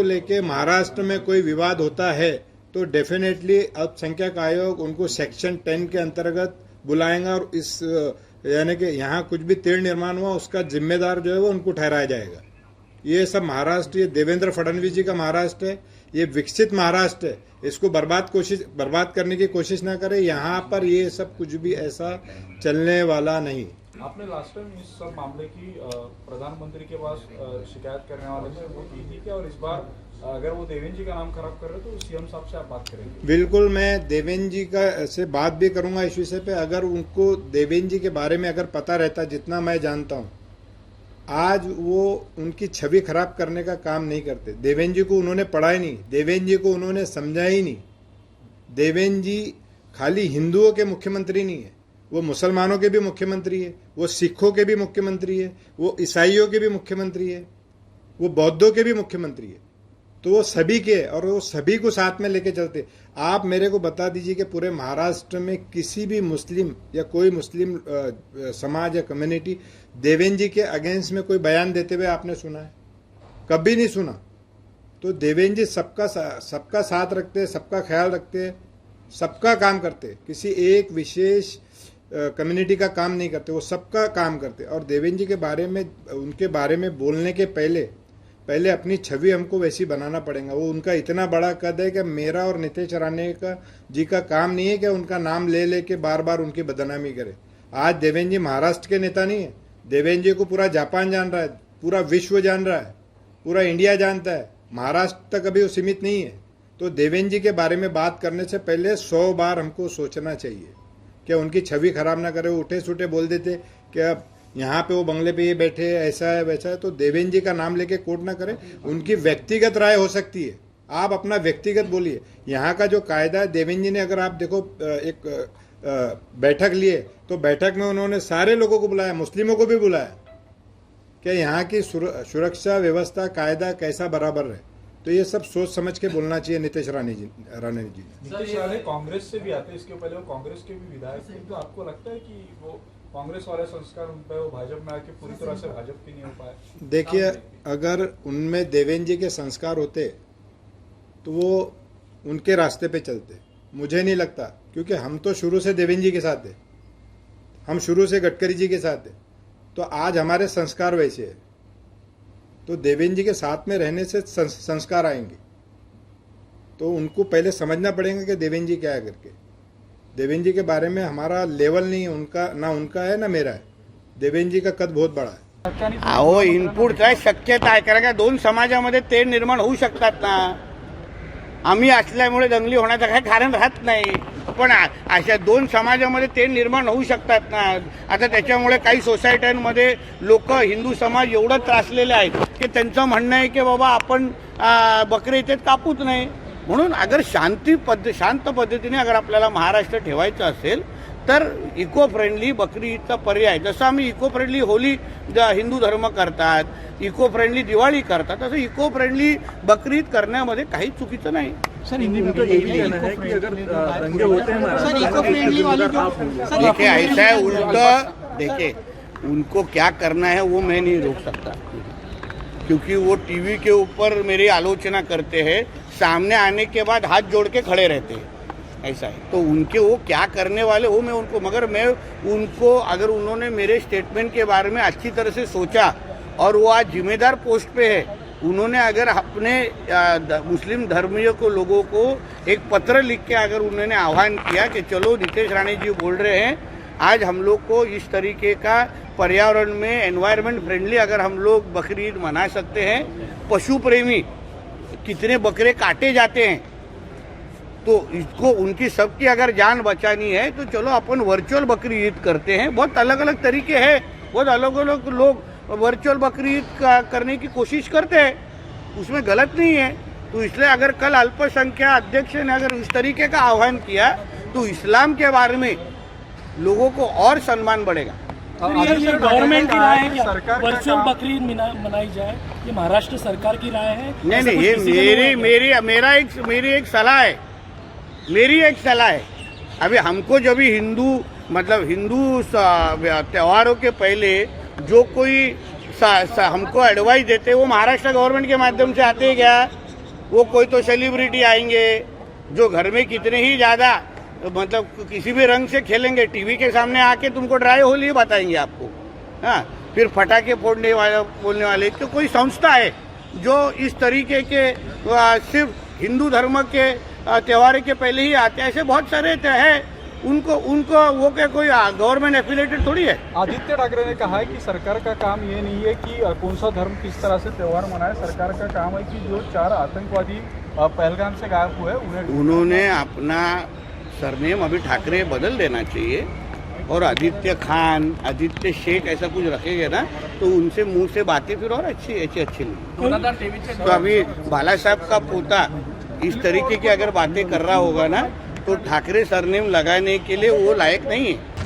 लेके महाराष्ट्र में कोई विवाद होता है तो डेफिनेटली अल्पसंख्यक आयोग उनको सेक्शन 10 के अंतर्गत बुलाएंगा और इस यानी कि यहाँ कुछ भी तीर्ण निर्माण हुआ उसका जिम्मेदार जो है वो उनको ठहराया जाएगा। ये सब महाराष्ट्र, ये देवेंद्र फडणवीस जी का महाराष्ट्र है, ये विकसित महाराष्ट्र है। इसको बर्बाद करने की कोशिश ना करें। यहाँ पर ये सब कुछ भी ऐसा चलने वाला नहीं। आपने लास्ट टाइम इस सब मामले की प्रधानमंत्री के पास शिकायत करने वाले में वो की थी क्या, और इस बार अगर वो देवेंद्र जी का नाम खराब कर रहे तो सीएम साहब से आप बात करेंगे? बिल्कुल, मैं देवेंद्र जी का से बात भी करूंगा इस विषय पे। अगर उनको देवेंद्र जी के बारे में अगर पता रहता, जितना मैं जानता हूं, आज वो उनकी छवि खराब करने का काम नहीं करते। देवेंद्र जी को उन्होंने पढ़ा ही नहीं, देवेंद्र जी को उन्होंने समझा ही नहीं। देवेंद्र जी खाली हिंदुओं के मुख्यमंत्री नहीं है, वो मुसलमानों के भी मुख्यमंत्री है, वो सिखों के भी मुख्यमंत्री है, वो ईसाइयों के भी मुख्यमंत्री है, वो बौद्धों के भी मुख्यमंत्री है। तो वो सभी के, और वो सभी को साथ में लेके चलते। आप मेरे को बता दीजिए कि पूरे महाराष्ट्र में किसी भी मुस्लिम या कोई मुस्लिम समाज या कम्युनिटी देवेंद्र जी के अगेंस्ट में कोई बयान देते हुए आपने सुना है? कभी नहीं सुना। तो देवेंद्र जी सबका साथ रखते हैं, सबका ख्याल रखते हैं, सबका काम करते हैं। किसी एक विशेष कम्युनिटी का काम नहीं करते, वो सबका काम करते। और देवेंद्र जी के बारे में, उनके बारे में बोलने के पहले अपनी छवि हमको वैसी बनाना पड़ेगा। वो उनका इतना बड़ा कद है कि मेरा और नितेश राणे जी का काम नहीं है कि उनका नाम ले लेके बार बार उनकी बदनामी करे। आज देवेंद्र जी महाराष्ट्र के नेता नहीं है। देवेंद्र जी को पूरा जापान जान रहा है, पूरा विश्व जान रहा है, पूरा इंडिया जानता है। महाराष्ट्र तक अभी वो सीमित नहीं है। तो देवेंद्र जी के बारे में बात करने से पहले 100 बार हमको सोचना चाहिए कि उनकी छवि खराब ना करे। उठे सूठे बोल देते कि अब यहाँ पे वो बंगले पे ये बैठे, ऐसा है वैसा है। तो देवेंद्र जी का नाम लेके कोट ना करें। उनकी व्यक्तिगत राय हो सकती है, आप अपना व्यक्तिगत बोलिए। यहाँ का जो कायदा है, देवेंद्र जी ने अगर आप देखो एक बैठक लिए तो बैठक में उन्होंने सारे लोगों को बुलाया, मुस्लिमों को भी बुलाया कि यहाँ की सुरक्षा व्यवस्था कायदा कैसा बराबर है। तो ये सब सोच समझ के बोलना चाहिए नितेश राणे जी। नितेश राणे कांग्रेस से भी आते हैं, इसके पहले वो कांग्रेस के भी विधायक थे। तो आपको लगता है कि वो कांग्रेस वाले संस्कार उन पे वो भाजपा में आके पूरी तरह से भाजपा की नहीं हो पाए? देखिए, अगर उनमें देवेंद्र जी के संस्कार होते तो वो उनके रास्ते पे चलते। मुझे नहीं लगता, क्योंकि हम तो शुरू से देवेंद्र जी के साथ थे, हम शुरू से गडकरी जी के साथ थे। तो आज हमारे संस्कार वैसे है। तो देवेंद्र जी के साथ में रहने से संस्कार आएंगे। तो उनको पहले समझना पड़ेगा कि देवेंद्र जी क्या है करके। देवेंद्र जी के बारे में हमारा लेवल नहीं, उनका है ना मेरा है। देवेंद्र जी का कद बहुत बड़ा है। अहो, इनपुट काय शक्यता आहे, कारण का दोन समाजामध्ये तेढ निर्माण होऊ शकतात ना। आम्ही असल्यामुळे दंगली होण्याचं काही कारण राहत नाही, पण अशा दोन समाजामध्ये तेढ निर्माण होऊ शकतात ना। आता त्याच्यामुळे काही सोसायट्यांमध्ये लोक, हिंदू समाज एवढं त्रासलेले आहेत की त्यांचं म्हणणं आहे की बाबा आपण बकरे इथे कापूच नाही। म्हणून अगर शांत पद्धतीने अगर आपल्याला महाराष्ट्र ठेवायचं असेल तर इको फ्रेंडली बकरी ईदचा पर्याय, जसं आम्ही इको फ्रेंडली होली हिंदू धर्म करतात, इको फ्रेंडली दिवाळी करतात, तसं इको फ्रेंडली बकरी ईद करण्यामध्ये काही चुकीचं नाही। सर, इनको ये भी कहना है कि अगर दंगे होते हैं सर, इको फ्रेंडली वाली जो देखिए ऐसा है उल्टा, देखिए उनको क्या करना है वो मैं नहीं रोक सकता, क्योंकि वो टीवी के ऊपर मेरी आलोचना करते हैं, सामने आने के बाद हाथ जोड़ के खड़े रहते हैं, ऐसा है। तो उनके वो क्या करने वाले वो मैं उनको, मगर मैं उनको, अगर उन्होंने मेरे स्टेटमेंट के बारे में अच्छी तरह से सोचा और वो आज जिम्मेदार पोस्ट पे है, उन्होंने अगर अपने मुस्लिम धर्मीय को लोगों को एक पत्र लिख के अगर उन्होंने आह्वान किया कि चलो नितेश राणे जी बोल रहे हैं, आज हम लोग को इस तरीके का पर्यावरण में एनवायरनमेंट फ्रेंडली अगर हम लोग बकरी ईद मना सकते हैं, पशु प्रेमी कितने बकरे काटे जाते हैं, तो इसको उनकी सबकी अगर जान बचानी है तो चलो अपन वर्चुअल बकरी ईद करते हैं। बहुत अलग अलग तरीके हैं, बहुत अलग अलग लोग वर्चुअल बकरी ईद करने की कोशिश करते हैं, उसमें गलत नहीं है। तो इसलिए अगर कल अल्पसंख्यक अध्यक्ष ने अगर इस तरीके का आह्वान किया तो इस्लाम के बारे में लोगों को और सम्मान बढ़ेगा। गवर्नमेंट की राय है कि वर्चुअल बकरी ईद मनाई जाए, ये महाराष्ट्र सरकार की राय है? नहीं, ये मेरी एक सलाह है, मेरी एक सलाह है। अभी हमको जब भी हिंदू त्योहारों के पहले जो कोई हमको एडवाइस देते वो महाराष्ट्र गवर्नमेंट के माध्यम से आते हैं क्या? वो कोई तो सेलिब्रिटी आएंगे जो घर में कितने ही ज़्यादा मतलब किसी भी रंग से खेलेंगे, टीवी के सामने आके तुमको ड्राई होली बताएंगे आपको। हाँ, फिर पटाखे फोड़ने वाले बोलने वाले। तो कोई संस्था है जो इस तरीके के सिर्फ हिंदू धर्म के त्योहार के पहले ही आते हैं, ऐसे बहुत सारे हैं। उनको वो क्या कोई गवर्नमेंट एफिलेटेड थोड़ी है। आदित्य ठाकरे ने कहा है कि सरकार का काम ये नहीं है कि कौन सा धर्म किस तरह से त्योहार मनाए, सरकार का काम है कि जो 4 आतंकवादी पहलगाम से गायब हुए उन्होंने अपना सरनेम अभी ठाकरे बदल देना चाहिए और आदित्य खान, आदित्य शेख ऐसा कुछ रखेंगे ना तो उनसे मुंह से बातें फिर और अच्छी नहीं। तो अभी बाला साहब का पोता इस तरीके की अगर बातें कर रहा होगा ना तो ठाकरे सरनेम लगाने के लिए वो लायक नहीं है।